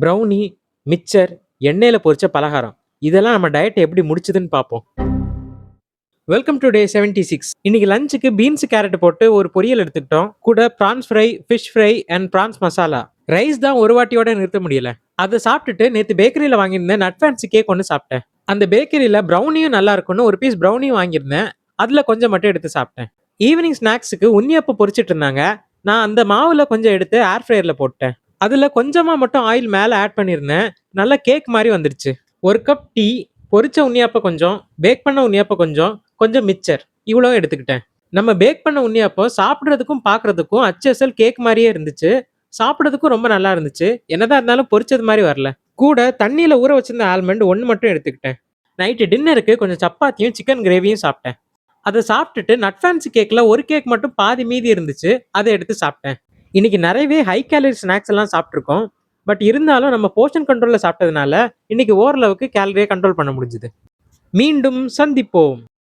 Brownie, mixer, எண்ணெயில பொரிச்ச பலகாரம். இதெல்லாம் நம்ம டயட் எப்படி முடிச்சுதுன்னு பார்ப்போம். Welcome to day 76. இன்னைக்கு லஞ்சுக்கு பீன்ஸ் கேரட் போட்டு ஒரு பொரியல் எடுத்துக்கிட்டோம். கூட prawns fry, fish fry and prawns masala. Rice தான் ஒரு வாட்டியோட நிறுத்த முடியல. அதை சாப்பிட்டுட்டு நேற்று பேக்கரியில் வாங்கியிருந்தேன் நட் ஃபேன்சி கேக் ஒன்று சாப்பிட்டேன். அந்த பேக்கரியில் ப்ரௌனியும் நல்லா இருக்கும்னு ஒரு பீஸ் ப்ரௌனியும் வாங்கியிருந்தேன். அதில் கொஞ்சம் மட்டும் எடுத்து சாப்பிட்டேன். ஈவினிங் ஸ்நாக்ஸுக்கு உன்னியப்ப பொரிச்சிட்டு இருந்தாங்க. நான் அந்த மாவுல கொஞ்சம் எடுத்து ஏர் ஃப்ரையரில் போட்டேன். அதில் கொஞ்சமாக மட்டும் ஆயில் மேலே ஆட் பண்ணியிருந்தேன். நல்ல கேக் மாதிரி வந்துருச்சு. ஒரு கப் டீ, பொரிச்ச உன்னியப்ப கொஞ்சம், பேக் பண்ண உன்னியப்ப கொஞ்சம், கொஞ்சம் மிச்சர், இவ்வளோ எடுத்துக்கிட்டேன். நம்ம பேக் பண்ண உன்னியப்பம் சாப்பிட்றதுக்கும் பார்க்கறதுக்கும் அச்சசல் கேக் மாதிரியே இருந்துச்சு. சாப்பிட்றதுக்கும் ரொம்ப நல்லா இருந்துச்சு. என்னதான் இருந்தாலும் பொரிச்சது மாதிரி வரல. கூட தண்ணியில் ஊற வச்சிருந்த ஆல்மண்ட் ஒன்று மட்டும் எடுத்துக்கிட்டேன். நைட்டு டின்னருக்கு கொஞ்சம் சப்பாத்தியும் சிக்கன் கிரேவியும் சாப்பிட்டேன். அதை சாப்பிட்டுட்டு நட் ஃபேன்சி கேக்கில் ஒரு கேக் மட்டும் பாதி மீதி இருந்துச்சு. அதை எடுத்து சாப்பிட்டேன். இன்னைக்கு நிறையவே ஹை கேலரி ஸ்நாக்ஸ் எல்லாம் சாப்பிட்ருக்கோம். பட் இருந்தாலும் நம்ம போர்ஷன் கண்ட்ரோலில் சாப்பிட்டதுனால இன்னைக்கு ஓரளவுக்கு கேலரியை கண்ட்ரோல் பண்ண முடிஞ்சுது. மீண்டும் சந்திப்போம்.